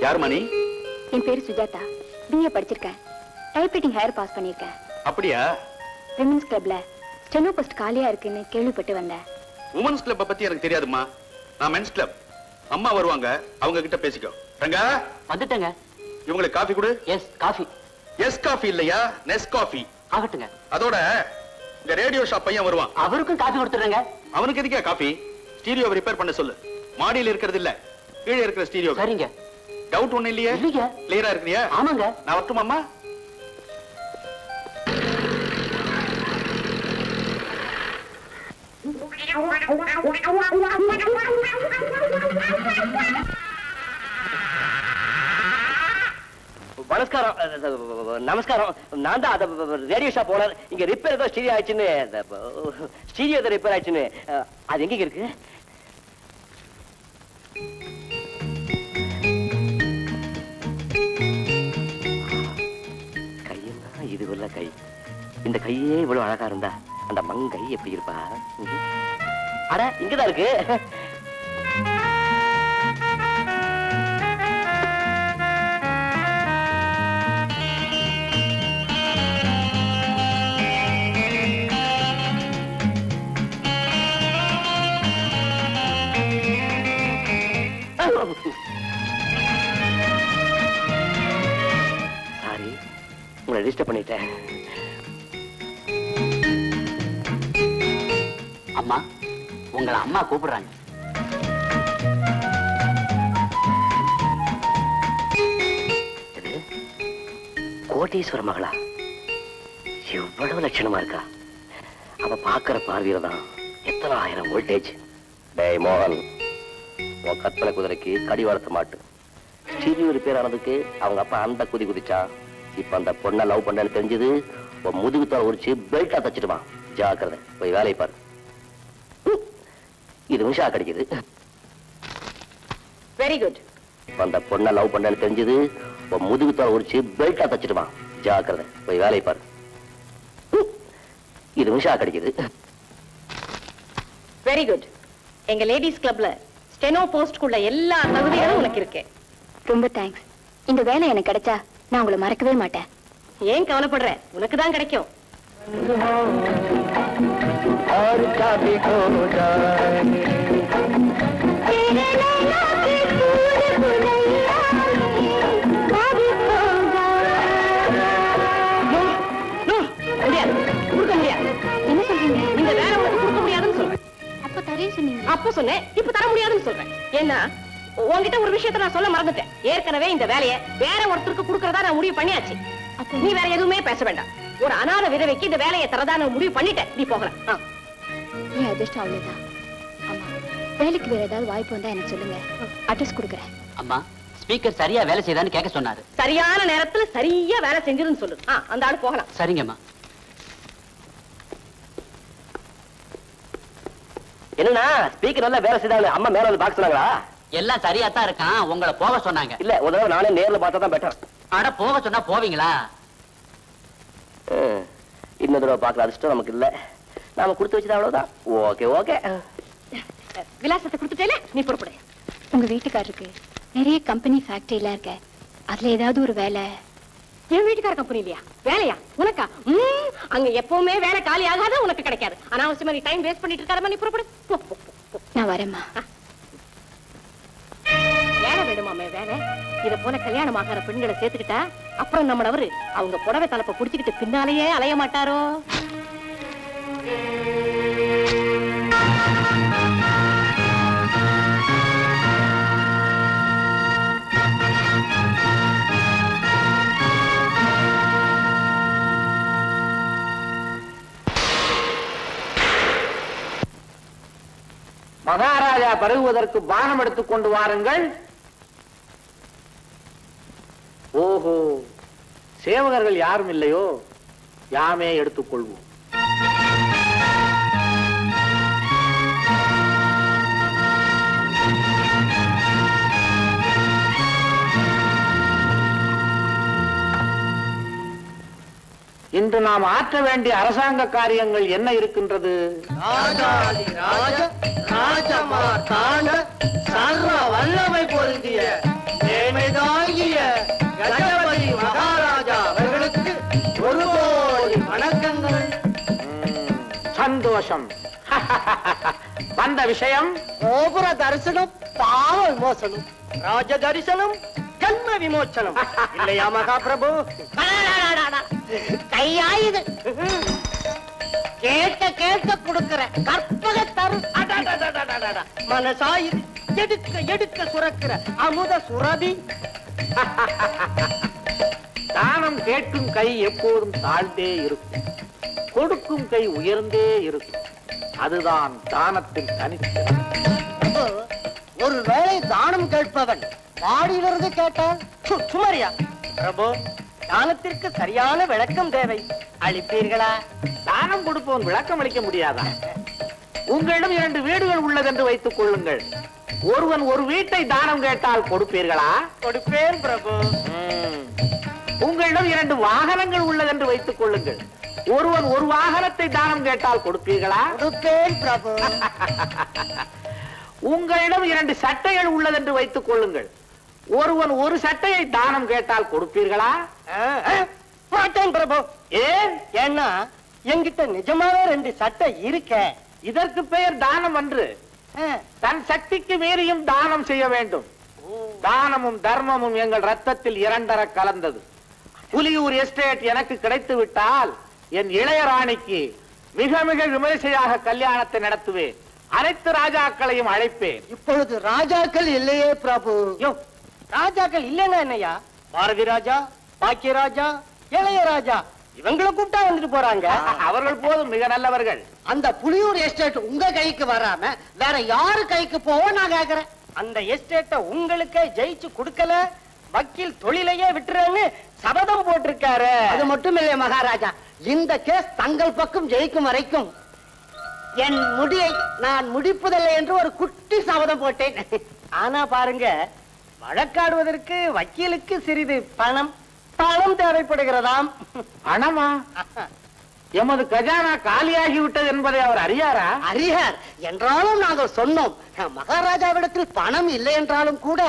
யார் மணி? என் பேரு சுஜாதா. BA படிச்சிருக்கேன். டைப்ரைட்டிங் ஹையர் பாஸ் பண்ணிருக்கேன். அப்படியா? விமென்ஸ் கிளப்ல ஸ்டெனோ போஸ்ட் காலியா இருக்குன்னு கேள்விப்பட்டு வந்தேன். உமன்ஸ் கிளப் பத்தி எனக்கு தெரியாதுமா. நான் மென்ஸ் கிளப். அம்மா வருவாங்க, அவங்க கிட்ட பேசிக்கோ. ரங்கா வந்துட்டேங்க. இவங்களுக்கு காஃபி கொடு. S coffee. எஸ் காஃபி இல்லையா, நெஸ் காஃபி ஆகட்டுங்க. அதோட இந்த ரேடியோ ஷாப் பையன் வருவான், அவருக்கும் காஃபி கொடுத்துறேங்க. அவனுக்கு எதுக்கா காஃபி? ஸ்டீரியோ ரிப்பேர் பண்ண சொல்லு. மாடியில் இருக்கிறது இல்ல, கீழே இருக்கிற ஸ்டீரியோ. சரிங்க. டவுட் ஒண்ணு இல்லையா? இல்லைங்க. கிளியரா இருக்கறியா? ஆமாங்க. நான் வரட்டுமாம்மா? நமஸ்காரம். நான் தான் ரேடியோ ஷாப் ஓனர். இங்க ரிப்பேர் ஏதோ ஸ்டீரியோ ஆயிடுச்சுன்னு, ஸ்டீரியோ ஏதோ ரிப்பேர் ஆயிடுச்சுன்னு. அது எங்க இருக்கு? கையா இது உள்ள கை. இந்த கையே இவ்வளவு அழகா இருந்தா அந்த மங்கை எப்படி இருப்பா? அட இங்கதான் இருக்கு. சாரி, உங்களை டிஸ்டர்ப் பண்ணிட்டேன். அம்மா, உங்களை அம்மா கூப்பிடுறாங்க. கோட்டீஸ்வர மகளா? எவ்வளவு லட்சணமா இருக்கா! அவ பாக்குற பார்வையில தான் எத்தனை ஆயிரம் வோல்டேஜ். டேய் மோகன், உன் கற்பனை குதிரைக்கு கடி வளர்த்த மாட்டு. ஸ்டீரியோ ரிப்பேர் ஆனதுக்கு அவங்க அப்பா அந்த குதி குதிச்சா. இப்ப அந்த பொண்ணை லவ் பண்ணு தெரிஞ்சது, உன் முதுகுத்தால் உரிச்சு பெல்ட்டா தச்சிடுவான். ஜாக்கிரதை, போய் வேலையை பாரு. இது நிமிஷம் கிடைக்குது. Very good. அந்த பொண்ணை லவ் பண்ணு தெரிஞ்சது, உன் முதுகுத்தால் உரிச்சு பெல்ட்டா தச்சிடுவான். ஜாக்கிரதை, போய் வேலையை பாரு. இது நிமிஷம் கிடைக்குது. Very good. எங்க லேடிஸ் கிளப்ல ஸ்டெனோ போஸ்ட்குள்ள எல்லா தகுதிகளும் உனக்கு இருக்கு. ரொம்ப தேங்க்ஸ். இந்த வேலை எனக்கு கிடைச்சா நான் உங்களை மறக்கவே மாட்டேன். ஏன் கவலைப்படுற? உனக்கு தான் கிடைக்கும். என்ன சொல்றீங்க? இந்த வேலை உனக்கு கொடுக்க முடியாதுன்னு சொல்றேன். அப்ப தரேன் சொன்னீங்க. அப்ப சொன்னேன், இப்ப தர முடியாதுன்னு சொல்றேன். ஏன்னா உன்கிட்ட ஒரு விஷயத்தை நான் சொல்ல மறந்துட்டேன். ஏற்கனவே இந்த வேலையை வேற ஒருத்தருக்கு கொடுக்கறதா நான் முடிவு பண்ணியாச்சு. நீ வேற எதுவுமே பேச வேண்டாம். ஒரு அனாதை விதவைக்கு இந்த வேலையை தரதா நான் முடிவு பண்ணிட்டேன். நீ போகலாம். என் அதிர்ஷ்டம் அவ்வளவுதான். ஆமா, வேலைக்கு வேற ஏதாவது வாய்ப்பு வந்தா எனக்கு சொல்லுங்க, அட்ரஸ் கொடுக்குறேன். அம்மா, ஸ்பீக்கர் சரியா வேலை செய்தான்னு கேட்க சொன்னாரு. சரியான நேரத்துல சரியா வேலை செஞ்சிருன்னு சொல்லு. அந்த ஆள் போகலாம். சரிங்கம்மா. என்னன்னா ஸ்பீக்கர் நல்லா வேலை செய்தாலும் அம்மா மேல வந்து பார்க்க சொன்னாங்களா? எல்லாம் சரியா தான் இருக்கான். உங்களை போக சொன்னாங்க. இல்ல, ஒரு தடவை நானே நேர்ல பார்த்தா தான் பெட்டர். அட, போக சொன்னா போவீங்களா? இன்னொரு தடவை பார்க்கல அதிர்ஷ்டம் நமக்கு இல்ல. நாம கொடுத்து வச்சது அவ்வளவுதான். Okay okay. விலாசத்தை கொடுத்துட்டேல, நீ புறப்படு. உங்க வீட்டுக்காரருக்கு நிறைய கம்பெனி ஃபேக்டரி எல்லாம் இருக்க, அதுல ஏதாவது ஒரு வேலை. என் வீட்டுக்கார கம்பெனி இல்லையா? வேலையா உனக்கா? அங்க எப்பவுமே வேலை காலி ஆகாத, உனக்கு கிடைக்காது. அனாவசியமா நீ டைம் வேஸ்ட் பண்ணிட்டு இருக்காரமா, நீ புறப்படு. நான் வரேம்மா. வேலை வேணுமாமே வேலை. இத போல கல்யாணம் ஆகிற பெண்களை சேர்த்துக்கிட்டா அப்புறம் நம்மளவரு அவங்க புடவை தலைப்பை புடிச்சுக்கிட்டு பின்னாலேயே அலைய மாட்டாரோ? மகாராஜா பருகுவதற்கு பானம் எடுத்துக் கொண்டு வாருங்கள். ஓஹோ, சேவகர்கள் யாரும் இல்லையோ? யாமே எடுத்துக் கொள்வோம். இன்று நாம் ஆற்ற வேண்டிய அரசாங்க காரியங்கள் என்ன இருக்கின்றது? ராஜமார்த்தாண்ட சர்வ வல்லமை பொருந்திய நேமைதான் சந்தோஷம். வந்த விஷயம் கோபுர தரிசனம், பாவ விமோசனம், ராஜ தரிசனம், ஜன்ம விமோச்சனம் இல்லையா மகாபிரபு? கையாயுது கேட்க கேட்க கொடுக்கிற கற்பக தரு மனசாயுது எடுக்க எடுக்க சுரக்கிற அமுத சுரபி. தானம் கேட்கும் கை எப்போதும் தாழ்ந்தே இருக்கும், கொடுக்கும் கை உயர்ந்தே இருக்கும். அதுதான் தானத்தின் தனித்திறன். ஒரு வேளை தானம் கேட்பவன் வாடியிலிருந்து கேட்டால் சுமரியா பிரபு, தானத்திற்கு சரியான விளக்கம் தேவை, அளிப்பீர்களா? தானம் கொடுப்பவன் விளக்கம் அளிக்க முடியாதா? உங்களிடம் 2 வீடுகள் உள்ளதென்று வைத்துக் கொள்ளுங்கள். ஒருவன் ஒரு வீட்டை தானம் கேட்டால் கொடுப்பீர்களா? கொடுப்பேன் பிரபு. உங்களிடம் 2 வாகனங்கள் உள்ளதென்று வைத்துக் கொள்ளுங்கள். ஒருவன் ஒரு வாகனத்தை தானம் கேட்டால் கொடுப்பீர்களா? கொடுப்பேன் பிரபு. உங்களிடம் 2 சட்டைகள் உள்ளதென்று வைத்துக் கொள்ளுங்கள். ஒருவன் ஒரு சட்டையை தானம் கேட்டால் கொடுப்பீர்களா? மாட்டேன் பிரபு. ஏன்? ஏன்னா என்கிட்ட நிஜமாவே 2 சட்டை இருக்க. இதற்கு பெயர் தானம் அன்று. தன் சக்திக்கு மீறியும் தானம் செய்ய வேண்டும். தானமும் தர்மமும் எங்கள் ரத்தத்தில் 2 கலந்தது. புலியூர் எஸ்டேட் எனக்கு கிடைத்து விட்டால் என் இளையராணிக்கு மிக மிக விமரிசையாக கல்யாணத்தை நடத்துவேன். அனைத்து ராஜாக்களையும் அழைப்பேன். இப்பொழுது ராஜாக்கள் இல்லையே பிரபு. ராஜாக்கள் இல்லைன்னா என்னையா? பாரதி ராஜா, பாக்கியராஜா, இளையராஜா இவங்களை கூப்பிட்டா வந்துட்டு போறாங்க. அவர்கள் போதும், மிக நல்லவர்கள். அந்த புலியூர் எஸ்டேட் உங்க கைக்கு வராம வேற யாரு கைக்கு போவோம் நான் கேக்குறேன். அந்த எஸ்டேட்டை உங்களுக்கே ஜெயிச்சு கொடுக்கல, வக்கீல் தொழிலையே விட்டுறேன்னு சபதம் போட்டிருக்காரு. அது மட்டும் இல்லையா மகாராஜா, இந்த கேஸ் தங்கள் பக்கம் ஜெயிக்கும் வரைக்கும் என் முடியை நான் முடிப்பதில்லை என்று ஒரு குட்டி சபதம் போட்டேன். ஆனா பாருங்க, வழக்காடுவதற்கு வக்கீலுக்கு சிறிது பணம் தேவைப்படுகிறதாம். பணமா? எமது கஜானா காலியாகி விட்டது என்பதை அவர் அறியாரா? அறியார் என்றாலும் நாங்கள் சொன்னோம். மகாராஜாவிடத்தில் பணம் இல்லை என்றாலும் கூட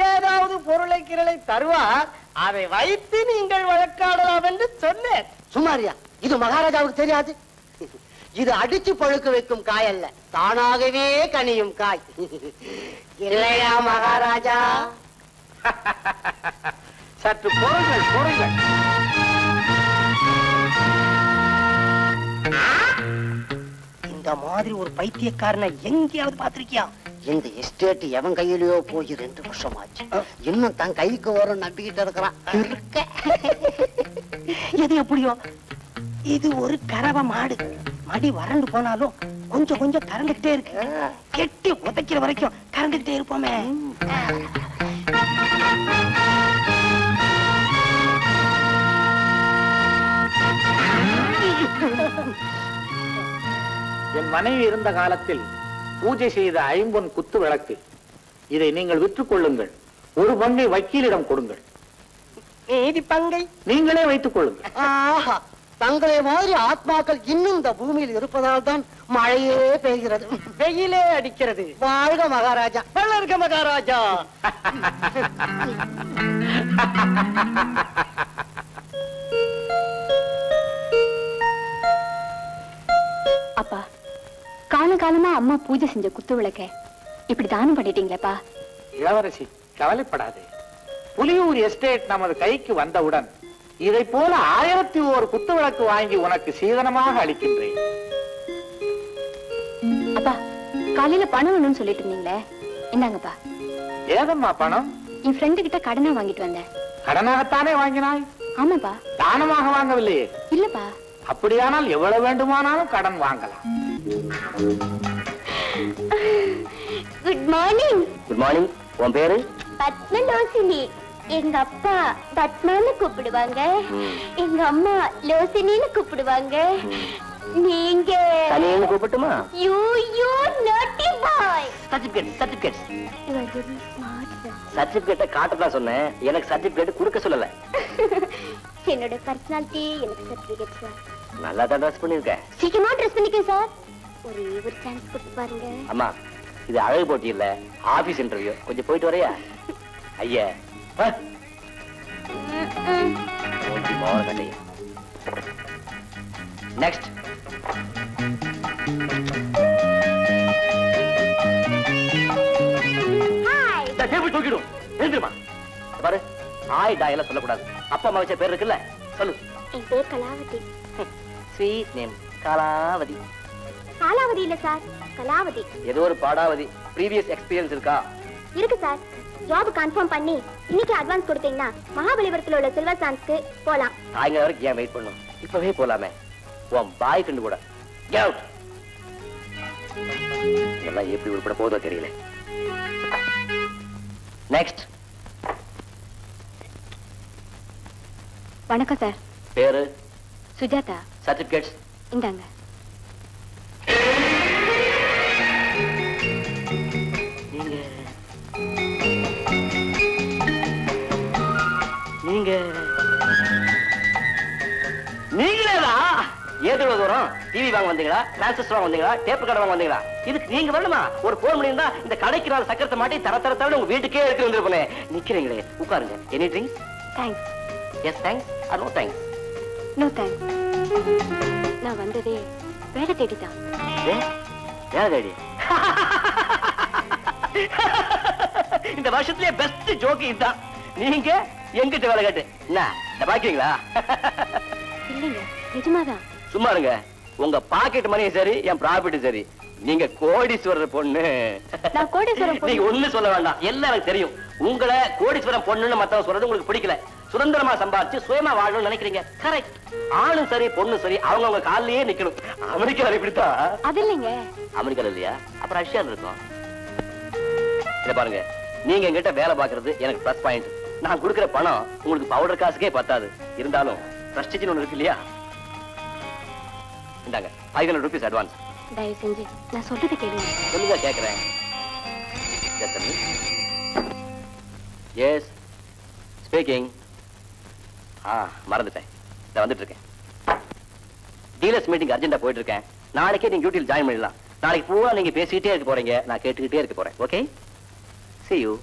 ஏதாவது பொருளை கிரளை தருவார், அதை வைத்து நீங்கள் வழக்காடலாம் என்று சொன்னேன். சுமாரியா, இது மகாராஜாவுக்கு தெரியாது. இது அடிச்சு பழுக்க வைக்கும் காய் அல்ல, தானாகவே கனியும் காய். இல்லையா மகாராஜா? சற்று பொறுங்கள் பொறுங்கள். இந்த மாதிரி ஒரு பைத்தியக்காரனை எங்கேயாவது பாத்திருக்கியா? இந்த எஸ்டேட் எவன் கையிலயோ போய் 2 வருஷம் ஆச்சு, இன்னும் தன் கைக்கு வரும் நம்பிக்கிட்டு இருக்கிறான். எது எப்படியோ, இது ஒரு கறவை மாடு. மடி வறண்டு போனாலும் கொஞ்சம் கொஞ்சம் கறந்துகிட்டே இருக்கு. கெட்டி உதைக்கிற வரைக்கும் கறந்துகிட்டே இருப்போமே. என் மனைவி இருந்த காலத்தில் பூஜை செய்த 5 பொன் குத்து விளக்கு. இதை நீங்கள் விற்றுக் கொள்ளுங்கள். ஒரு பங்கை வக்கீலிடம் கொடுங்கள். மீதி பங்கை நீங்களே வைத்துக் கொள்ளுங்கள். ஆஹா, தங்களை மாதிரி ஆத்மாக்கள் இன்னும் இந்த பூமியில் இருப்பதால் தான் மழையே பெய்கிறது, வெயிலே அடிக்கிறது. வாழ்க மகாராஜா, வளர்க மகாராஜா. அப்பா, காலகாலமா அம்மா பூஜை செஞ்ச குத்து விளக்க இப்படி தானம் பண்ணிட்டீங்களேப்பா. இளவரசி, கவலைப்படாதே. புலியூர் எஸ்டேட் நமது கைக்கு வந்தவுடன் இதை போல 1001 குத்து விளக்கு வாங்கி உனக்கு சீதனமாக அளிக்கின்றேன். அப்பா, காலையில பணம் வேணும்னு சொல்லிட்டு இருந்தீங்களே, இந்தாங்கப்பா. ஏதம்மா பணம்? என் ஃப்ரெண்டு கிட்ட கடனா வாங்கிட்டு வந்தேன். கடனாகத்தானே வாங்கினாய்? ஆமாப்பா. தானமாக வாங்கவில்லையே? இல்லப்பா. அப்படியானால் எவ்வளவு வேண்டுமானாலும் கடன் வாங்கலாம். Good morning. Good morning. உன் பேரு? பத்மலோசினி. எங்க அப்பா பத்மான்னு கூப்பிடுவாங்க, எங்க அம்மா லோசினின்னு கூப்பிடுவாங்க. நீங்க தனியன்னு கூப்பிட்டுமா? You naughty boy. சர்டிபிகேட் சர்டிபிகேட்டை காட்டதான் சொன்னேன், எனக்கு சர்டிபிகேட் கொடுக்க சொல்லல. என்னோட பர்சனாலிட்டி எனக்கு சர்டிபிகேட் சார். நல்லா தான் ட்ரெஸ் பண்ணிருக்க. சீக்கிரமா ட்ரெஸ் பண்ணிக்க சார். ஒரு சான்ஸ் கொடுத்து பாருங்க. அம்மா, இது அழகு போட்டி இல்ல, ஆபீஸ் இன்டர்வியூ. கொஞ்சம் போயிட்டு வரையா? ஐயா நெக்ஸ்ட். டேபிள் தூக்கிடும். எழுந்துருமா. பாரு, ஆய் டாயெல்லாம் சொல்லக்கூடாது. அப்பா அம்மா வச்ச பேர் இருக்குல்ல, சொல்லு. என் பேர் கலாவதி. Sweet name Kalavathi. காலாவதி இல்ல சார், கலாவதி. ஏதோ ஒரு பாடாவதி. ப்ரீவியஸ் எக்ஸ்பீரியன்ஸ் இருக்கா? இருக்கு சார். ஜாப் கன்ஃபார்ம் பண்ணி இன்னைக்கு அட்வான்ஸ் கொடுத்தீங்கன்னா மகாபலிபுரத்துல உள்ள சில்வர் சான்ஸ்க்கு போலாம். சாயங்காலம் வரைக்கும் ஏன் வெயிட் பண்ணும்? இப்பவே போலாமே. உன் பாய் ஃப்ரெண்டு கூட. Get out. இதெல்லாம் எப்படி உருப்பட போதோ தெரியல. நெக்ஸ்ட். வணக்கம் சார். பேரு? சுஜாதா. சர்டிபிகேட்ஸ் இந்தாங்க. நீங்க நீங்களேதா? ஏதோ தூரம் டிவி வாங்க வந்தீங்களா, டிரான்சிஸ்டர் வாங்க வந்தீங்களா, டேப் கடை வாங்க வந்தீங்களா? இதுக்கு நீங்க வரணுமா? ஒரு 4 மணி இருந்தா இந்த கடைக்கு நான் சக்கரத்தை மாட்டி தர உங்க வீட்டுக்கே எடுத்து வந்துருப்பேன். நிக்கிறீங்களே, உட்காருங்க. Any drinks? Thanks. Yes thanks or no thanks? No thanks. நான் வந்ததே வேலை தேடிதான். வேலை தேடி? இந்த வருஷத்துலயே பெஸ்ட் ஜோக்கு இதுதான். நீங்க எங்கிட்ட வேலை கேட்டு என்ன பாக்கிறீங்களா? இல்லைங்க, நிஜமாதான். சும்மா இருங்க. உங்க பாக்கெட் மணியும் சரி, என் ப்ராஃபிட்டும் சரி. நீங்க கோடீஸ்வரர் பொண்ணு. நான் கோடீஸ்வரர் பொண்ணு. நீங்க ஒண்ணு சொல்ல வேண்டாம், எல்லாம் எனக்கு தெரியும். உங்களை கோடீஸ்வரன் பொண்ணுன்னு மத்தவங்க சொல்றது உங்களுக்கு பிடிக்கல. சுதந்திரமா சம்பாதிச்சு சுயமா வாழணும்னு நினைக்கிறீங்க. கரெக்ட். ஆளும் சரி பொண்ணு சரி அவங்க காலையே நிக்கணும். அமெரிக்கால இப்படித்தான். அது இல்லைங்க. அமெரிக்கால இல்லையா? அப்புறம் ரஷ்யால இருக்கும். இத பாருங்க, நீங்க என்கிட்ட வேலை பாக்குறது எனக்கு பிளஸ் பாயிண்ட். நான் கொடுக்கிற பணம் உங்களுக்கு பவுடர் காசுக்கே பத்தாது. இருந்தாலும் பிரஸ்டிஜ்னு ஒண்ணு இருக்கு இல்லையா? இந்தாங்க 500 rupees அட்வான்ஸ். தயவு செஞ்சு நான் சொல்றது கேளுங்க. சொல்லுங்க, கேக்குறேன். Yes speaking. மறந்துட்டேன். இத வந்துட்டு இருக்கேன். டீலர்ஸ் மீட்டிங் அர்ஜென்ட்டா போயிட்டு இருக்கேன். நாளைக்கே நீங்க டியூட்டில ஜாயின் பண்ணிடலாம். நாளைக்கு பூரா நீங்க பேசிக்கிட்டே இருக்க போறீங்க, நான் கேட்டுக்கிட்டே இருக்க போறேன். Okay, see you.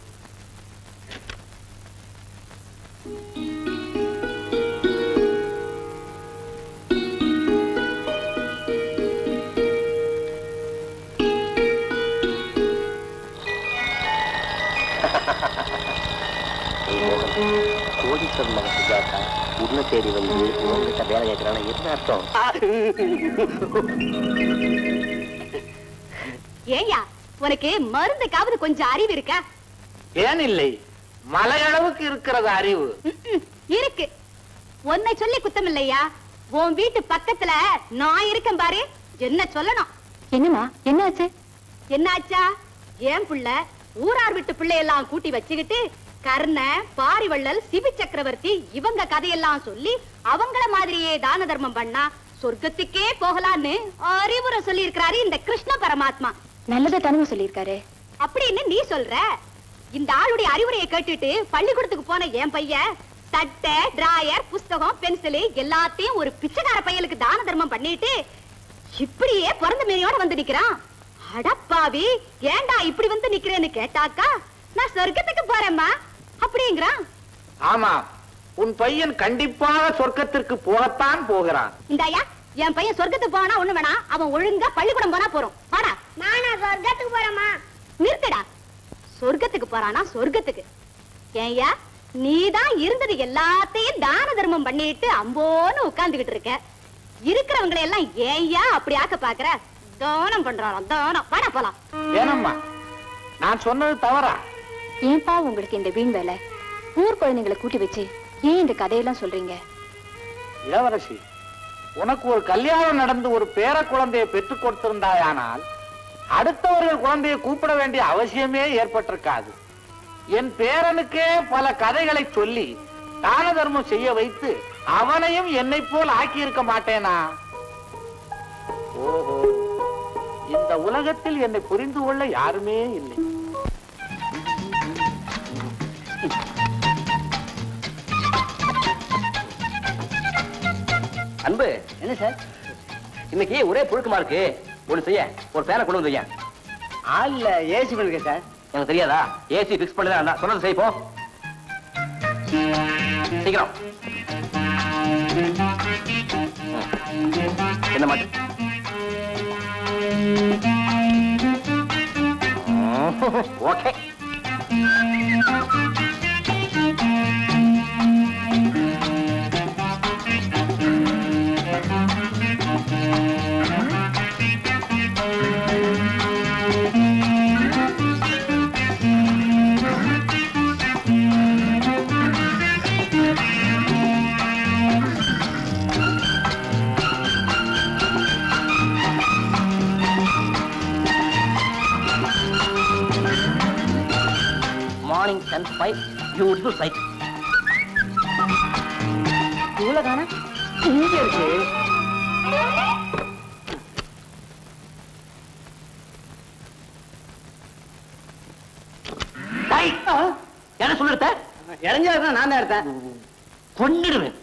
கோடீஸ்வரன் மகன் சுஜாதா உன்னை தேடி வந்து உங்ககிட்ட வேலை கேட்கிறான என்ன அர்த்தம்? ஏய்யா, உனக்கு மருந்துக்காவது கொஞ்சம் அறிவு இருக்கா? ஏன் இல்லை, மலையளவுக்கு இருக்கிறது அறிவு. இருக்கு. உன்னை சொல்லி குத்தம் இல்லையா? உன் வீட்டு பக்கத்துல நான் இருக்கேன் பாரு, என்ன சொல்லணும்? என்னமா என்னாச்சு? என்னாச்சா? ஏன் புள்ள ஊரார் வீட்டு பிள்ளையெல்லாம் கூட்டி வச்சுக்கிட்டு கர்ண, பாரிவள்ளல், சிவி சக்கரவர்த்தி இவங்க கதையெல்லாம் சொல்லி அவங்கள மாதிரியே தான தர்மம் பண்ணா சொர்க்கத்துக்கே போகலான்னு அறிவுரை சொல்லி இருக்காரு இந்த கிருஷ்ண பரமாத்மா. நல்லத தனமா சொல்லியிருக்காரு அப்படின்னு நீ சொல்ற. இந்த ஆளுடைய அறிவுரையை கேட்டுட்டு பள்ளிக்கூடத்துக்கு போன என் பையன் சட்டை, டிராயர், புஸ்தகம், பென்சில் எல்லாத்தையும் ஒரு பிச்சைக்கார பையலுக்கு தான தர்மம் பண்ணிட்டு இப்படியே பிறந்த மேனியோட வந்து நிக்கிறான். அடப்பாவி, ஏண்டா இப்படி வந்து நிக்கிறேன்னு கேட்டாக்கா நான் சொர்க்கத்துக்கு போறேம்மா அப்படிங்கிறான். ஆமா, உன் பையன் கண்டிப்பாக சொர்க்கத்திற்கு போகத்தான் போகிறான். இந்தாயா, என் பையன் சொர்க்கத்துக்கு போனா ஒண்ணு வேணா, அவன் ஒழுங்கா பள்ளிக்கூடம் போனா போறோம். வாடா. நானா சொர்க்கத்துக்கு போறேம்மா? நிறுத்தடா. சொர்க்கத்துக்கு போறானா சொர்க்கத்துக்கு? ஏய்யா, நீதான் இருந்தது எல்லாத்தையும் தான தர்மம் பண்ணிட்டு அம்போன்னு உட்கார்ந்துகிட்டு இருக்க. இருக்கிறவங்களை எல்லாம் ஏய்யா அப்படி ஆக்க பாக்குற? தானம் பண்றாளாம் தானம். வாடா போலாம். ஏனம்மா, நான் சொன்னது தவறா? ஏன்பா உங்களுக்கு இந்த வீண் வேலை? ஊர் குழந்தைங்களை கூட்டி வச்சு ஏன் இந்த கதையெல்லாம் சொல்றீங்க? இளவரசி, உனக்கு ஒரு கல்யாணம் நடந்து ஒரு பேர குழந்தையை பெற்றுக் கொடுத்திருந்தாயானால் அடுத்தவர்கள் குழந்தையை கூப்பிட வேண்டிய அவசியமே ஏற்பட்டிருக்காது. என் பேரனுக்கே பல கதைகளை சொல்லி தான தர்மம் செய்ய வைத்து அவனையும் என்னை போல் ஆக்கி இருக்க மாட்டேனா? ஓஹோ, இந்த உலகத்தில் என்னை புரிந்து கொள்ள யாருமே இல்லை. அன்பு, என்ன சார் இன்னைக்கு ஒரே புழுக்கமா இருக்கு? ஒண்ணு செய்ய, ஒரு ஃபேனை கொண்டு வந்து வைங்க. ஆல்ல ஏசி பண்ணுங்க சார். எனக்கு தெரியாதா? ஏசி பிக்ஸ் பண்ணல, சொன்னது செய் போ. சீக்கிரம். என்ன மாட்டு? ஓகே. Morning 10:05, beautiful sight. இவ்வளவு தானே இங்க இருக்கு. என்ன சொல்லிருத்த? இறஞ்சாதான் நான் தான் எடுத்தேன். கொன்னிடுவேன்.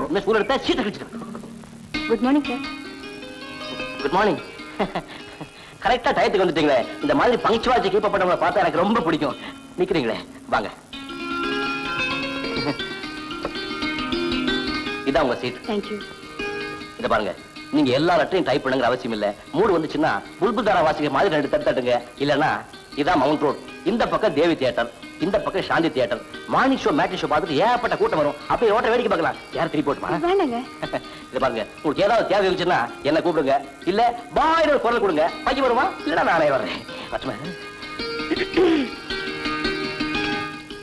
என்ன சொல்லிருத்த? சீட்டை கிழிச்சிட்டு. Good morning sir. Good morning. கரெக்டா டயத்துக்கு வந்துட்டீங்களே. இந்த மாதிரி பங்க்சுவாலிட்டி கீப் பண்ணவங்கள பார்த்தா எனக்கு ரொம்ப பிடிக்கும். நிக்கிறீங்களே, வாங்க. இதான் உங்க சீட். தேங்க்யூ. இத பாருங்க, நீங்க எல்லா லெட்டரையும் டைப் பண்ணுங்கிற அவசியம் இல்ல. மூடு வந்துச்சுன்னா புல்புல் தாரா வாசிக்கிற மாதிரி 2 தட்டு தட்டுங்க. இல்லன்னா இதான் மவுண்ட் ரோட். இந்த பக்கம் தேவி தியேட்டர், இந்த பக்கம் Shanti theatre. Morning show matinee show பார்த்துட்டு ஏகப்பட்ட கூட்டம் வரும். அப்படியே ஓட்ட வேடிக்கை பார்க்கலாம். யார் திருப்பி போட்டுமா? வேண்டாங்க. இத பாருங்க, உங்களுக்கு ஏதாவது தேவை இருந்துச்சுன்னா என்ன கூப்பிடுங்க. இல்ல பாய் ஒரு குரல் கொடுங்க. பையன் வருமா? இல்ல நானே வர்றேன். பச்சுமா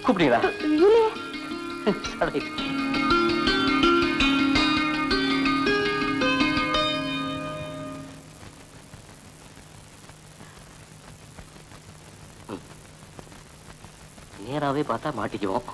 கூப்பிடுங்களா? நேராவே பார்த்தா மாட்டிக்குவோம்.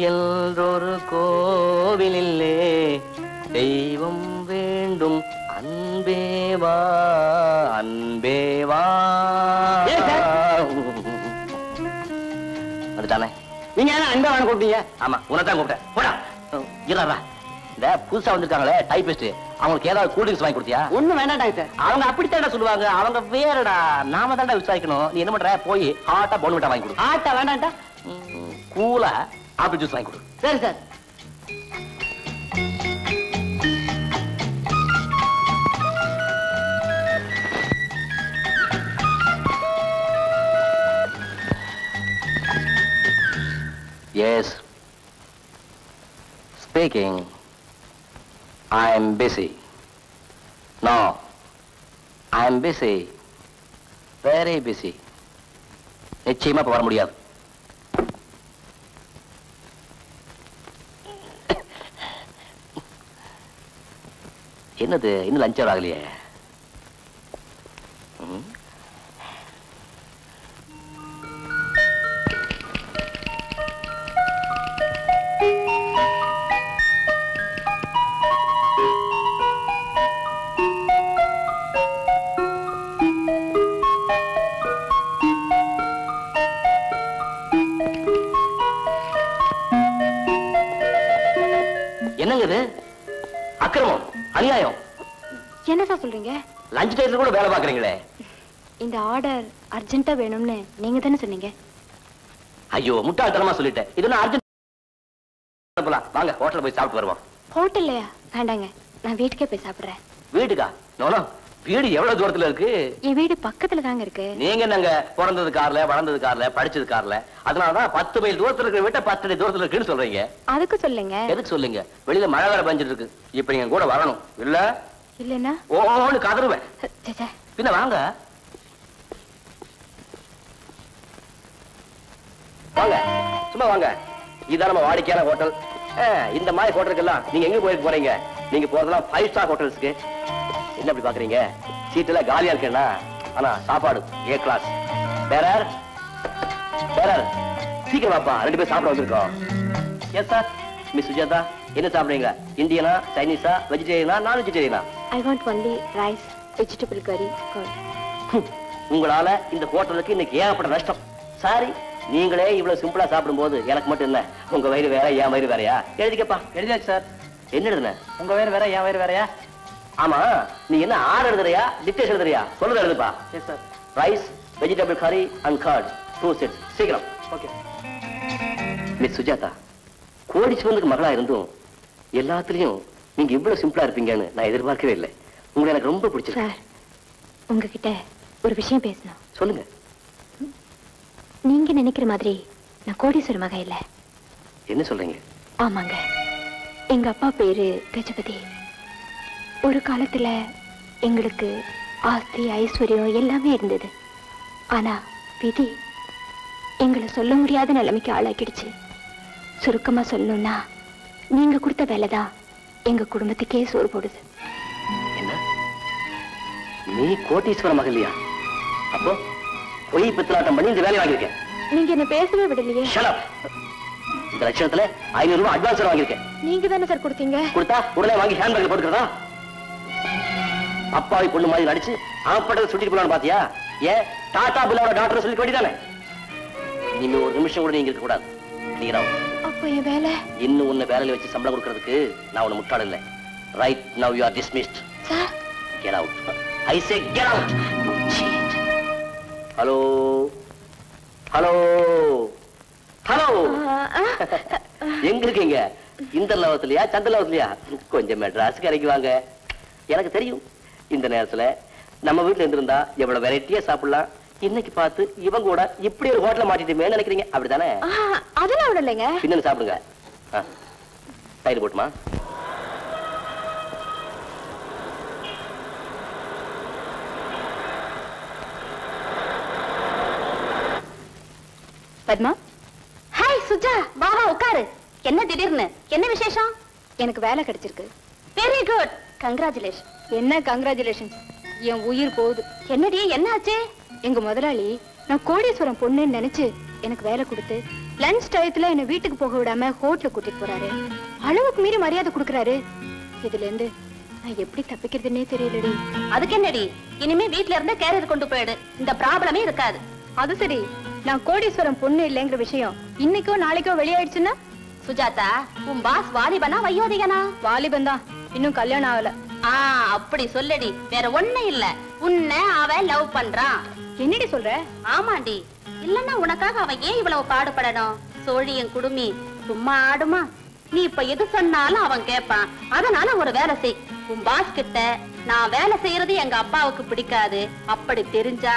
என்றொரு கோவிலிலே தெய்வம் வேண்டும் அன்பேவா அன்பேவா. அதுதானே நீங்க என்ன அன்பா வாங்க கூப்பிட்டீங்க? ஆமா, உனதான் கூப்பிட்டேன். போடா இல்லடா. இந்த புதுசா வந்திருக்காங்களே டைபிஸ்ட், அவங்களுக்கு ஏதாவது கூல் ட்ரிங்க்ஸ் வாங்கி கொடுத்தியா? ஒண்ணும் வேண்டாம் டாக்டர். அவங்க அப்படித்தான்டா சொல்லுவாங்க. அவங்க வேறடா. நாம தான்டா விசாரிக்கணும். நீ என்ன பண்ற? போய் ஹாட்டா போன்விட்டா வாங்கி கொடு. ஆட்டா வேண்டாம்டா. கூலா ஆப்பிள் ஜூஸ் வாங்கி கொடு. சரி sir. Yes. Speaking. I'm busy. No. I'm busy. Very busy. நிச்சயமா இப்ப வர முடியாது. என்னது இன்னும் லஞ்ச் அவர் ஆகலையே? என்னங்க இது? அக்கிரமம், அநியாயம். என்ன சார் சொல்றீங்க? லஞ்ச் டைம்ல கூட வேலை பாக்குறீங்களே. இந்த ஆர்டர் அர்ஜென்ட்டா வேணும்னு நீங்க தானே சொன்னீங்க. ஐயோ, முட்டாள்தனமா சொல்லிட்டேன். இது நான் அர்ஜென்ட். வாங்க ஹோட்டல்ல போய் சாப்பிட்டு வருவோம். ஹோட்டல்லையா? வேண்டாங்க, நான் வீட்டுக்கே போய் சாப்பிடுறேன். வீட்டுக்கா? நோனோ, வீடு எவ்வளவு தூரத்துல இருக்கு? என் வீடு பக்கத்துல தாங்க இருக்கு. நீங்க நாங்க பிறந்தது கார்ல, வளர்ந்தது கார்ல, படிச்சது கார்ல. அதனாலதான் 10 மைல் தூரத்துல இருக்கிற வீட்டை 10 அடி தூரத்துல இருக்குன்னு சொல்றீங்க. அதுக்கு சொல்லுங்க. எதுக்கு சொல்லுங்க? வெளியில மழை வேற பெஞ்சிட்டு இருக்கு. இப்ப நீங்க கூட வரணும். இல்ல இல்லன்னா ஓன்னு கதறுவேன். பின்ன வாங்க வாங்க, சும்மா வாங்க. இதான் நம்ம வாடிக்கையான ஹோட்டல். இந்த மாதிரி ஹோட்டலுக்கெல்லாம் நீங்க எங்க போயிட்டு போறீங்க? நீங்க போறதெல்லாம் 5 ஸ்டார் ஹோட்டல்ஸ்க்கு. என்ன அப்படி பாக்குறீங்க? சீட் எல்லாம் காலியா இருக்குன்னா, ஆனா சாப்பாடு A கிளாஸ். பேரர் பேரர் சீக்கிரம் வாப்பா, 2 பேர் சாப்பிட வந்திருக்கோம். Yes sir. மிஸ் சுஜாதா, என்ன சாப்பிடுறீங்க? இந்தியனா, சைனீஸா, வெஜிடேரியனா, நான் வெஜிடேரியனா? I want only rice, vegetable curry, curd. உங்களால இந்த ஹோட்டலுக்கு இன்னைக்கு ஏகப்பட்ட நஷ்டம். சாரி, நீங்களே இவ்வளவு சிம்பிளா சாப்பிடும்போது எனக்கு மட்டும் என்ன, உங்க வயிறு வேற என் வயிறு வேறையா? எழுதிக்கப்பா. எழுதியாச்சு சார். என்ன எழுதுன? உங்க வயிறு வேற என் வயிறு வேறயா? ஆமா, நீ என்ன ஆறு எழுதுறியா, டிக்டேஷன் எழுதுறியா? சொல்லுங்க எழுதுப்பா. Yes sir. Rice, vegetable curry and curd, 2 sets. சீக்கிரம். ஓகே. மிஸ் சுஜாதா, கோடீஸ்வரனுக்கு மகளா இருந்தும் எல்லாத்துலயும் நீங்க இவ்வளவு சிம்பிளா இருப்பீங்கன்னு நான் எதிர்பார்க்கவே இல்லை. உங்களை எனக்கு ரொம்ப பிடிச்சிருக்கு. சார், உங்ககிட்ட ஒரு விஷயம் பேசணும். சொல்லுங்க. நீங்க நினைக்கிற மாதிரி நான் கோடீஸ்வர மக இல்ல. என்ன சொல்றீங்க? ஆமாங்க, எங்க அப்பா பேரு கஜபதி. ஒரு காலத்துல எங்களுக்கு ஆஸ்தி ஐஸ்வர்யம் எல்லாமே இருந்தது. ஆனா விதி எங்களை சொல்ல முடியாத நிலைமைக்கு ஆளாக்கிடுச்சு. சுருக்கமா சொல்லணும்னா, நீங்க கொடுத்த வேலைதான் எங்க குடும்பத்துக்கே சோறு போடுது. என்ன, நீ கோட்டீஸ்வர மகள்யா? அப்போ பொய் பித்தலாட்டம் பண்ணி இந்த வேலையை வாங்கியிருக்கேன். நீங்க என்ன பேசவே விடலையே. Shut up. இந்த லட்சணத்துல 500 ரூபாய் அட்வான்ஸ் வாங்கியிருக்கேன். நீங்க தானே சார் கொடுத்தீங்க. கொடுத்தா உடனே வாங்கி ஹேண்ட்பேக்ல போட்டுக்கிறதா? அப்பாவி பொண்ணு மாதிரி நடிச்சு ஆப்பட்டதை சுட்டிட்டு போலான்னு பாத்தியா? ஏன் டாடா பில்லாவோட டாக்டர் சொல்லி வேண்டியதானே? இனிமே ஒரு நிமிஷம் கூட நீங்க இருக்க கூடாது. கிளியரா? அப்ப என் வேலை? இன்னும் உன்னை வேலையில வச்சு சம்பளம் கொடுக்கறதுக்கு நான் உன்னை முட்டாள் இல்லை. Right now you are dismissed. Sir, get out. I say get out. Hello hello hello, எங்க இருக்கீங்க? இந்த லவத்திலயா சந்த லவத்திலயா? கொஞ்சம் மெட்ராஸ் கரைக்கு வாங்க. எனக்கு தெரியும் இந்த நேரத்துல நம்ம வீட்டுல இருந்திருந்தா எவ்வளவு வெரைட்டியா சாப்பிடலாம். இன்னைக்கு பார்த்து இவங்க கூட இப்படி ஒரு ஹோட்டல மாட்டிட்டுமே நினைக்கிறீங்க, அப்படித்தானே? அதெல்லாம் விடலைங்க. பின்ன சாப்பிடுங்க. தயிர் போட்டுமா? பத்மா. ஹாய் சுஜா, வா வா உட்காரு. என்ன திடீர்னு, என்ன விசேஷம்? எனக்கு வேலை கிடைச்சிருக்கு. Very good, congratulation. என்ன கங்க்ராச்சுலேஷன்? என் உயிர் போகுது. என்னடி, என்ன ஆச்சு? எங்க முதலாளி நான் கோடீஸ்வரம் பொண்ணுன்னு நினைச்சு எனக்கு வேலை கொடுத்து லஞ்ச் டயத்துல என்ன வீட்டுக்கு போக விடாம ஹோட்டலுக்கு கூட்டிட்டு போறாரு. அளவுக்கு மீறி மரியாதை கொடுக்கறாரு. இதுல இருந்து நான் எப்படி தப்பிக்கிறதுன்னே தெரியலடி. அதுக்கு என்னடி, இனிமே வீட்ல இருந்தே கேரியர் கொண்டு போயிடு, இந்த ப்ராப்ளமே இருக்காது. அது சரி, நான் கோடீஸ்வரம் பொண்ணு இல்லைங்கிற விஷயம் இன்னைக்கோ நாளைக்கோ வெளியாயிடுச்சுன்னா? சுஜாதா, உன் பாஸ் வாலிபனா வயோதிகனா? வாலிபன் தான், இன்னும் கல்யாணம் ஆகல. அப்படி சொல்லடி, வேற ஒண்ணு இல்ல. உன்னை அவன் லவ் பண்றான். என்னடி சொல்ற? ஆமாண்டி, இல்லன்னா உனக்காக அவன் ஏன் இவ்வளவு பாடுபடணும்? சோழியன் குடுமி சும்மா ஆடுமா? நீ இப்ப எது சொன்னாலும் அவன் கேட்பான். அதனால ஒரு வேலை செய். உன் பாஸ் கிட்ட நான் வேலை செய்யறது எங்க அப்பாவுக்கு பிடிக்காது, அப்படி தெரிஞ்சா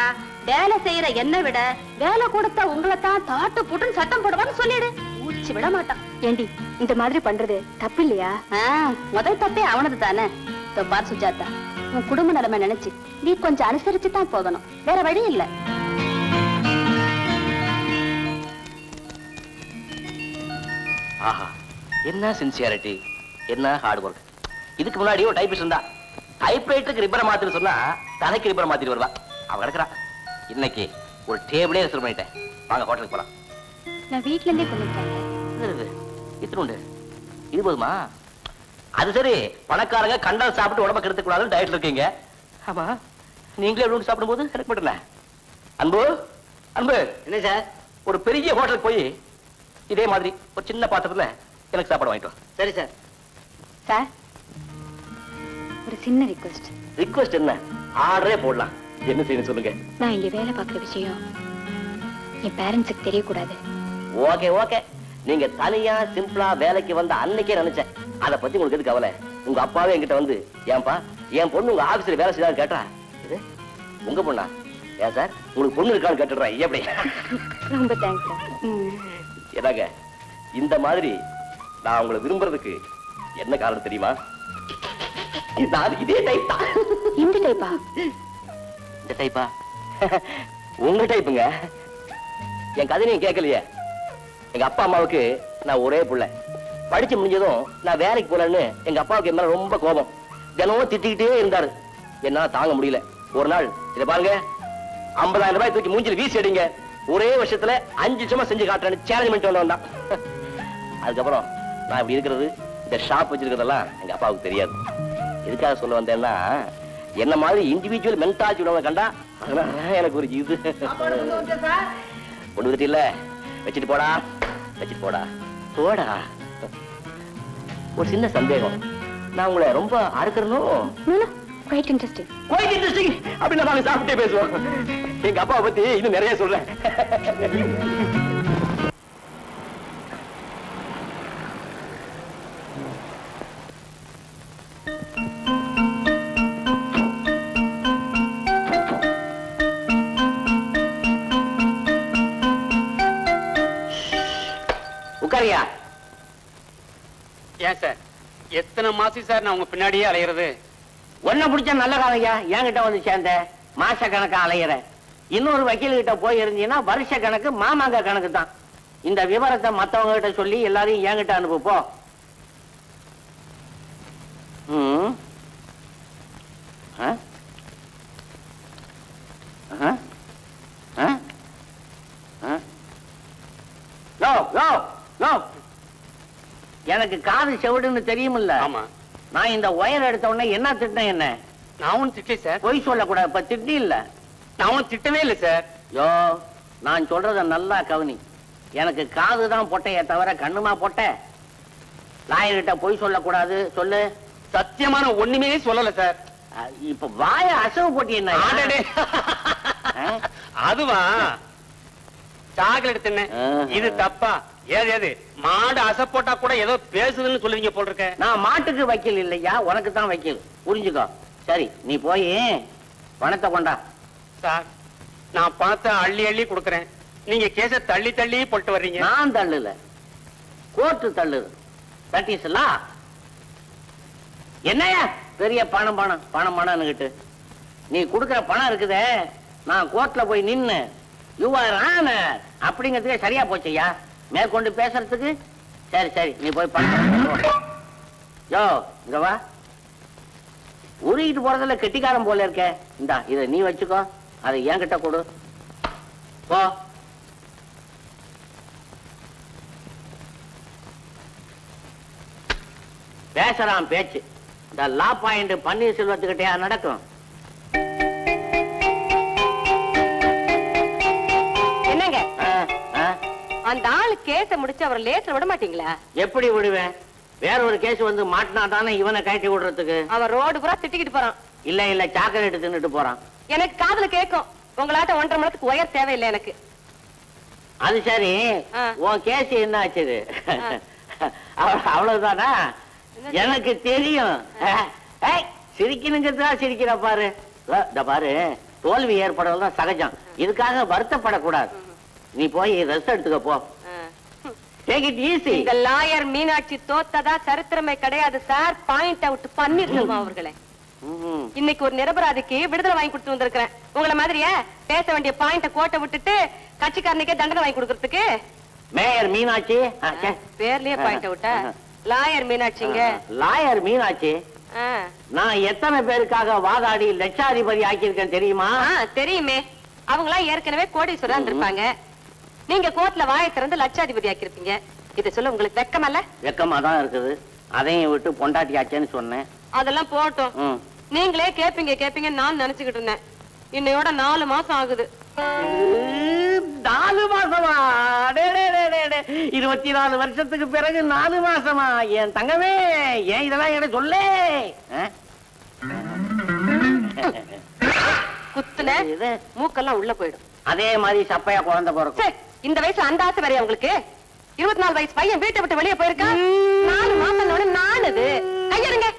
வேலை செய்யற என்ன விட வேலை கொடுத்த உங்களை தான் தாட்டு போட்டுன்னு சட்டம் போடுவான்னு சொல்லிடு. ஊச்சி விட மாட்டான். ஏண்டி, இந்த மாதிரி பண்றது தப்பு இல்லையா? முதல் தப்பே அவனது தானே. பார் சுஜாதா, உன் குடும்ப நிலைமை நினைச்சு நீ கொஞ்சம் அனுசரிச்சு தான் போகணும், வேற வழி இல்ல. ஆஹா, என்ன சின்சியாரிட்டி, என்ன ஹார்ட் ஒர்க். இதுக்கு முன்னாடி ஒரு டைபிஸ்ட் இருந்தா, டைப்ரைட்டருக்கு ரிப்பரை மாத்திட்டு சொன்னா தலைக்கு ரிப்பரை மாத்திட்டு வருவா. அவன் கிடக்குறா. இன்னைக்கு ஒரு டேபிளே ரிசர்வ் பண்ணிட்டேன். வாங்க ஹோட்டலுக்கு போலாம். நான் வீட்ல இருந்தே கொண்டு வந்தேன். இத்தனை இது போதுமா? அது சரி, பணக்காரங்க கண்டால் சாப்பிட்டு உடம்ப கெடுத்துக் கூடாதுன்னு டயட்ல இருக்கீங்க. ஆமா, நீங்களே எவ்வளவு சாப்பிடும் போது எனக்கு மட்டும் அன்பு அன்பு. என்ன சார்? ஒரு பெரிய ஹோட்டலுக்கு போய் இதே மாதிரி ஒரு சின்ன பாத்திரத்துல எனக்கு சாப்பாடு வாங்கிட்டு வா. சரி சார். சார், ஒரு சின்ன ரிக்வெஸ்ட். ரிக்வெஸ்ட் என்ன? ஆர்டரே போடலாம். என்ன செய்யணும் சொல்லுங்க. நான் இங்க வேலை பார்க்குற விஷயம் என் பேரண்ட்ஸுக்கு தெரியக்கூடாது. ஓகே ஓகே, நீங்க தனியா சிம்பிளா வேலைக்கு வந்த அன்னைக்கே நினைச்சேன். அதை பத்தி உங்களுக்கு எது கவலை? உங்க அப்பாவே என்கிட்ட வந்து, ஏன்பா என் பொண்ணு உங்க ஆபீஸ்ல வேலை செய்யறான்னு கேட்டா, இது உங்க பொண்ணா? ஏன் சார், உங்களுக்கு பொண்ணு இருக்கான்னு கேட்டுடுறேன். எப்படி? ரொம்ப தேங்க்ஸ் சார். என்னங்க, இந்த மாதிரி நான் உங்களை விரும்புறதுக்கு என்ன காரணம் தெரியுமா? நான் இதே டைப் தான். இந்த டைப்பா? இந்த டைப்பா? உங்க டைப்புங்க. என் கதையும் கேட்கலையே. எங்க அப்பா அம்மாவுக்கு நான் ஒரே புள்ள. படிச்சு முடிஞ்சதும் நான் வேலைக்கு போலன்னு எங்க அப்பாவுக்கு என் மேல ரொம்ப கோபம். தினமும் திட்டிக்கிட்டே இருந்தாரு. என்னால தாங்க முடியல. ஒரு நாள், இதை பாருங்க, 50,000 ரூபாய் தூக்கி மூஞ்சில வீசி அடிங்க, ஒரே வருஷத்துல 5 நிமிஷமா செஞ்சு காட்டுறேன்னு சேலஞ்ச் பண்ணிட்டு வந்தான். அதுக்கப்புறம் நான் இப்படி இருக்கிறது, இந்த ஷாப் வச்சிருக்கிறதெல்லாம் எங்க அப்பாவுக்கு தெரியாது. எதுக்காக சொல்ல வந்தேன்னா, என்ன மாதிரி இண்டிவிஜுவல் மென்டாலிட்டி உள்ளவங்க கண்டா அதனால எனக்கு ஒரு இது கொண்டு வந்துட்டு இல்ல. வச்சுட்டு போடா, வச்சுட்டு போடா, போடா. ஒரு சின்ன சந்தேகம், நான் உங்களை ரொம்ப அறுக்கிறனும். Quite interesting. குவைட் இன்ட்ரெஸ்டிங் அப்படின்னு நாங்க சாப்பிட்டே பேசுவோம். எங்க அப்பாவை பத்தி இன்னும் நிறைய சொல்றேன். உட்காரியா? ஏன் சார், எத்தனை மாசம் சார் நான் உங்க பின்னாடியே அலையிறது? ஒன்ன பிடிச்ச நல்ல காலையா என்கிட்ட வந்து சேர்ந்த மாச கணக்கா அலையிற. இன்னொரு வக்கீல் கிட்ட போய் இருந்தீங்கன்னா வருஷ கணக்கு மாமாங்க கணக்கு தான். இந்த விவரத்தை மத்தவங்க கிட்ட சொல்லி எல்லாரையும் என்கிட்ட அனுப்பு போ. எனக்கு காது செவிடுன்னு தெரியுமில்ல? ஆமா. நான் இந்த ஒயர் எடுத்த உடனே என்ன திட்டினேன்? என்ன நான் ஒன்னும் திட்டே சார். பொய் சொல்லக்கூடாது. இப்ப திட்டி இல்ல, நான் ஒன்னும் திட்டவே இல்லை சார். யோ, நான் சொல்றத நல்லா கவனி. எனக்கு காதுதான் பொட்டையே தவிர கண்ணுமா பொட்டை? லாயர்கிட்ட பொய் சொல்லக்கூடாது சொல்லு. சத்தியமான ஒண்ணுமே சொல்லல சார். இப்ப வாய அசவு போட்டி என்ன? அதுவா சாக்லேட் தின்ன. இது தப்பா? ஏது ஏது மாடு அசை போட்டா கூட ஏதோ பேசுதுன்னு சொல்லுவீங்க போல் இருக்க. நான் மாட்டுக்கு வைக்கல் இல்லையா, உனக்கு தான் வைக்கல். புரிஞ்சுக்கோ. சரி, நீ போய் பணத்தை கொண்டா. சார், நான் பணத்தை அள்ளி அள்ளி கொடுக்கறேன், நீங்க கேஸ தள்ளி தள்ளி போட்டு வர்றீங்க. நான் தள்ளுல, கோர்ட்டு தள்ளுது. That is law. என்னையா பெரிய பணம் பணம் பணம் பணம்னுகிட்டு நீ கொடுக்கிற பணம் இருக்குதே, நான் கோர்ட்ல போய் நின்னு யூ ஆர் ஆனர் அப்படிங்கிறதுக்கே சரியா போச்சையா மேற்கொண்டு பேசுறதுக்கு. சரி சரி, நீ போய் பணம். யோ, இங்க வா. உருகிட்டு போறதுல கெட்டிக்காரன் போல இருக்க. இந்தா இதை நீ வச்சுக்கோ, அதை என்கிட்ட கொடு. போ. பேசுறான் பேச்சு. இந்த லா பாயிண்ட் பன்னீர்செல்வத்துக்கிட்டயா நடக்கும்? என்னங்க அந்த ஆளு கேஸ முடிச்சு அவர் லேட்ல விட மாட்டீங்களா? எப்படி விடுவேன்? வேற ஒரு கேஸ் வந்து மாட்டினா தானே இவனை கட்டி விடுறதுக்கு. அவன் ரோடு பூரா திட்டிக்கிட்டு போறான். இல்ல இல்ல, சாக்லேட் தின்னுட்டு போறான். எனக்கு காதுல கேட்கும். உங்களாட்ட 1.5 மணி நேரத்துக்கு உயர் தேவையில்லை எனக்கு. அது சரி, உன் கேஸ் என்ன ஆச்சு? அவ்வளவுதானா? எனக்கு தெரியும். சிரிக்கணுங்கிறதா சிரிக்கிற பாரு. பாரு, தோல்வி ஏற்படுறதுதான் சகஜம். இதுக்காக வருத்தப்படக்கூடாது. நீ போய் ரெஸ்ட் எடுத்துக்க போ. Take it easy. இந்த லாயர் மீனாட்சி தோத்ததா சரித்திரமே கிடையாது சார். பாயிண்ட் அவுட் பண்ணிருக்கோம் அவர்களே. இன்னைக்கு ஒரு நிரபராதிக்கு விடுதலை வாங்கி கொடுத்து வந்திருக்கிறேன். உங்களை மாதிரியே பேச வேண்டிய பாயிண்ட கோட்டை விட்டுட்டு கட்சிக்காரனுக்கே தண்டனை வாங்கி கொடுக்கறதுக்கு. மேயர் மீனாட்சி பேர்லயே பாயிண்ட் அவுட்டா? லாயர் மீனாட்சிங்க. லாயர் மீனாட்சி, நான் எத்தனை பேருக்காக வாதாடி லட்சாதிபதி ஆக்கியிருக்கேன் தெரியுமா? தெரியுமே. அவங்களா ஏற்கனவே கோடீஸ்வரா இருந்திருப்பாங்க. நீங்க கோர்ட்ல வாயை திறந்து லட்சாதிபதி ஆக்கிருப்பீங்க. இத சொல்ல உங்களுக்கு வெக்கமல்ல? வெக்கமா தான் இருக்குது. அதையும் விட்டு பொண்டாட்டி ஆச்சேன்னு சொன்னேன். அதெல்லாம் போட்டோம். நீங்களே கேப்பீங்க கேப்பீங்க நான் நினைச்சுக்கிட்டு இருந்தேன். இன்னையோட 4 மாசம் ஆகுது. 4 மாசமா? 24 வருஷத்துக்கு பிறகு 4 மாசமா? என் தங்கமே, ஏன் இதெல்லாம் என்ன சொல்ல? குத்துன மூக்கெல்லாம் உள்ள போயிடும். அதே மாதிரி சப்பையா குழந்தை பிறக்கும். இந்த வயசுல அந்த ஆசை வரையா உங்களுக்கு? 24 வயசு பையன் வீட்டை விட்டு வெளியே போயிருக்கான். 4 மாசம் நானுது கையெடுங்க.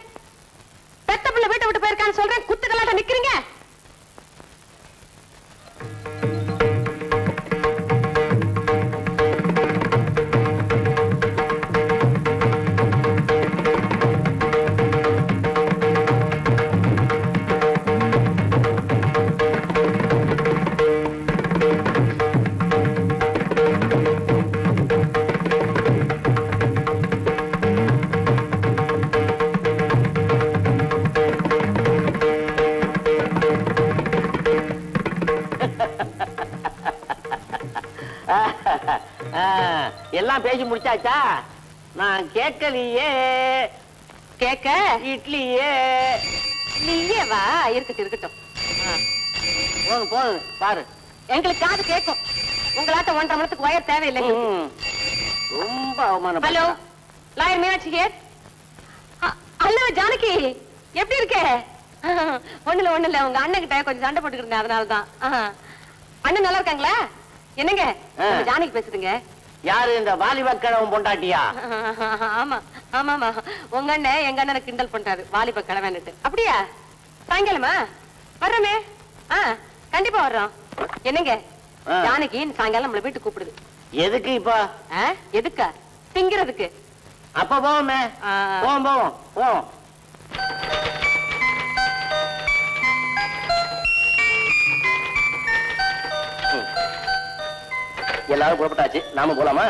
பெத்த பிள்ளை வீட்டை விட்டு போயிருக்கான்னு சொல்றேன், குத்துக்கலாட்ட நிக்கிறீங்க. எல்லாம் பேசி முடிச்சாச்சா? நான் கேட்கலையே. கேக்க இட்லியே. நீயே வா. இருக்கட்டும் இருக்கட்டும். போதும் போதும் பாரு. எங்களுக்கு காது கேட்கும். உங்களாட்ட 1.5 மணி நேரத்துக்கு வயர் தேவையில்லை. ரொம்ப அவமானம். Hello, lawyer Meenakshi here. Hello Janaki, எப்படி இருக்க? ஒண்ணுல உங்க அண்ணன் கிட்ட கொஞ்சம் சண்டை போட்டுக்கிட்டு இருந்தேன், அதனாலதான். அண்ணன் நல்லா இருக்காங்களா? என்னங்க ஜானகி பேசுதுங்க. யாரு இந்த வாலிப கிழவன் பொண்டாட்டியா? ஆமா ஆமாமா, உங்க அண்ணன் எங்க அண்ணனை கிண்டல் பண்றாரு, வாலிப கிழவன்னுட்டு. அப்படியா? சாயங்காலமா வர்றோமே. கண்டிப்பா வர்றோம். என்னங்க ஜானகி சாயங்காலம் நம்மள வீட்டுக்கு கூப்பிடுது. எதுக்கு இப்ப? எதுக்கா? திங்கிறதுக்கு. அப்ப போவோமே. போவோம் போவோம் போவோம். எல்லாரும் புறப்பட்டாச்சு, நாம போலாமா?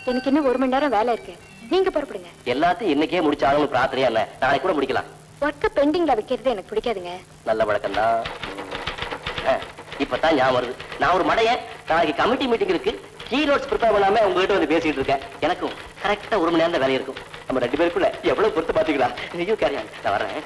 எனக்கு இன்னும் 1 மணி நேரம் வேலை இருக்கு, நீங்க புறப்படுங்க. எல்லாத்தையும் இன்னைக்கே முடிச்சாலும் பிரார்த்தனையா இல்ல, நாளைக்கு கூட முடிக்கலாம். ஒர்க்க பெண்டிங்ல வைக்கிறது எனக்கு பிடிக்காதுங்க. நல்ல வழக்கம் தான். இப்பதான் ஞாபகம் வருது, நான் ஒரு மடையன். நாளைக்கு கமிட்டி மீட்டிங் இருக்கு, கீ நோட்ஸ் ப்ரிப்பேர் பண்ணாம உங்ககிட்ட வந்து பேசிட்டு இருக்கேன். எனக்கும் கரெக்டா 1 மணி நேரம் வேலை இருக்கும். நம்ம 2 பேருக்குள்ள எவ்வளவு பொறுத்து பாத்துக்கலாம். நீயும் கேரியா, நான் வர்றேன்.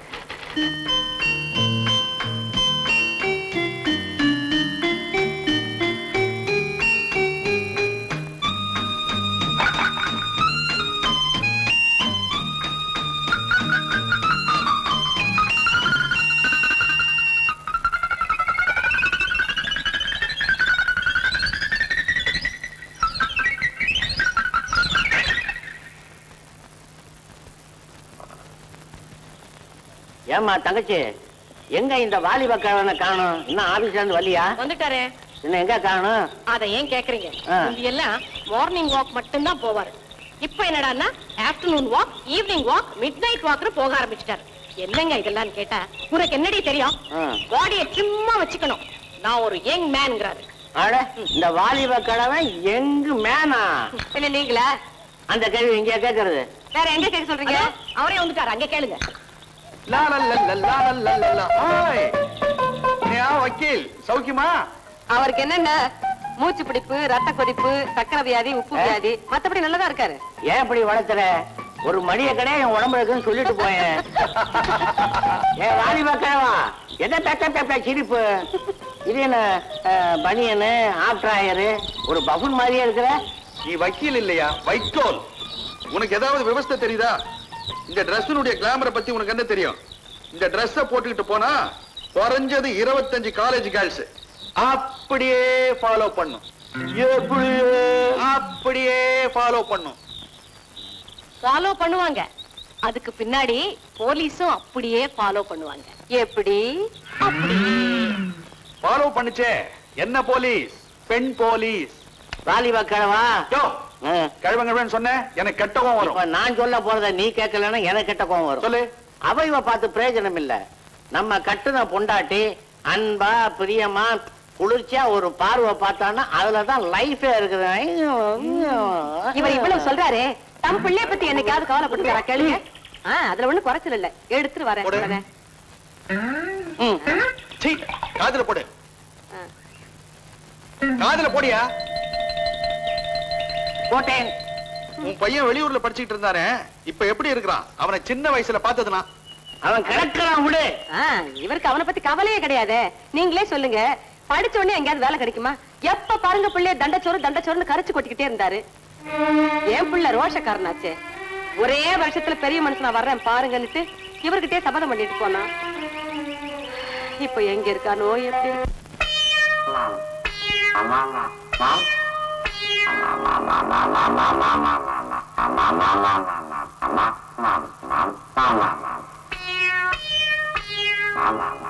ஏமா தங்கச்சி, எங்க இந்த வாலிப கிழவனை காணும்? இன்னும் ஆபீஸ்ல இருந்து வரலையா? வந்துட்டாரு. இன்னும் எங்க காணும்? அத ஏன் கேக்குறீங்க? எல்லாம் மார்னிங் வாக் மட்டும் தான் போவாரு. இப்ப என்னடான்னா afternoon walk, evening walk, midnight வாக்னு போக ஆரம்பிச்சிட்டாரு. என்னங்க இதெல்லாம் கேட்டா உனக்கு என்னடி தெரியும்? பாடியை சும்மா வச்சுக்கணும். நான் ஒரு யங் மேன்ங்கிறாரு. அட, இந்த வாலிப கிழவன் யங் மேனா? இல்ல நீங்களா? அந்த கேள்வி இங்க கேக்குறது. வேற எங்க கேட்க சொல்றீங்க? அவரே வந்துட்டாரு, அங்க கேளுங்க. வக்கீல் சௌக்கியமா? அவருக்கு என்னென்ன மூச்சு பிடிப்பு, ரத்த கொதிப்பு, சக்கரை வியாதி, உப்பு வியாதி, மத்தபடி நல்லதா இருக்காரு. ஏன் இப்படி வளர்த்துற? ஒரு மணிய கடை என் உடம்புல இருக்குன்னு சொல்லிட்டு போயேன். ஏன் வாலிப கிழவா, எதை பெக்க சிரிப்பு? இது என்ன பனியனு, ஆப்ட்ராயரு, ஒரு பஃபுன் மாதிரியே இருக்கிற? நீ வக்கீல் இல்லையா, வைக்கோல். உனக்கு ஏதாவது விவசாய தெரியுதா? இந்த டிரெஸ்னுடைய கிளாமரை பத்தி உனக்கு என்ன தெரியும்? இந்த டிரெஸ்ஸ போட்டுக்கிட்டு போனா குறைஞ்சது 25 காலேஜ் கேர்ள்ஸ் அப்படியே ஃபாலோ பண்ணும். அப்படியே ஃபாலோ பண்ணும். ஃபாலோ பண்ணுவாங்க. அதுக்கு பின்னாடி போலீஸும் அப்படியே ஃபாலோ பண்ணுவாங்க. எப்படி? அப்படியே ஃபாலோ பண்ணுச்சே. என்ன போலீஸ்? பெண் போலீஸ். வாலிப கிழவா, கிழவங்க சொன்ன எனக்கு கெட்ட கோவம் வரும். நான் சொல்ல போறத நீ கேட்கலன்னா எனக்கு கெட்ட கோவம் வரும். சொல்லு. அவைவ பார்த்து பிரயோஜனம் இல்ல. நம்ம கட்டுன பொண்டாட்டி அன்பா பிரியமா குளிர்ச்சியா ஒரு பார்வை பார்த்தான்னா அதுலதான் லைஃபே இருக்குது. இவர் இவ்வளவு சொல்றாரு, தம் பிள்ளைய பத்தி என்னைக்காவது கவலைப்பட்டு கேளுங்க. அதுல ஒண்ணு குறைச்சல் இல்ல, எடுத்துட்டு வரேன். காதுல போடு, காதுல போடியா. போட்டேன். உன் பையன் வெளியூர்ல படிச்சுட்டு இருந்தானே, இப்ப எப்படி இருக்கிறான்? அவனை சின்ன வயசுல பார்த்ததுனா? அவன் கிடக்கிறான் விடு. இவருக்கு அவனை பத்தி கவலையே கிடையாது. நீங்களே சொல்லுங்க, படிச்ச உடனே எங்கேயாவது வேலை கிடைக்குமா? எப்ப பாருங்க பிள்ளைய தண்டச்சோறுன்னு கரைச்சு கொட்டிக்கிட்டே இருந்தாரு. என் பிள்ளை ரோஷக்காரனாச்சே. ஒரே வருஷத்துல பெரிய மனுஷனா வர்றேன் பாருங்கன்னுட்டு இவர்கிட்டே சபதம் பண்ணிட்டு போனா. இப்ப எங்க இருக்கானோ எப்படி? Mama.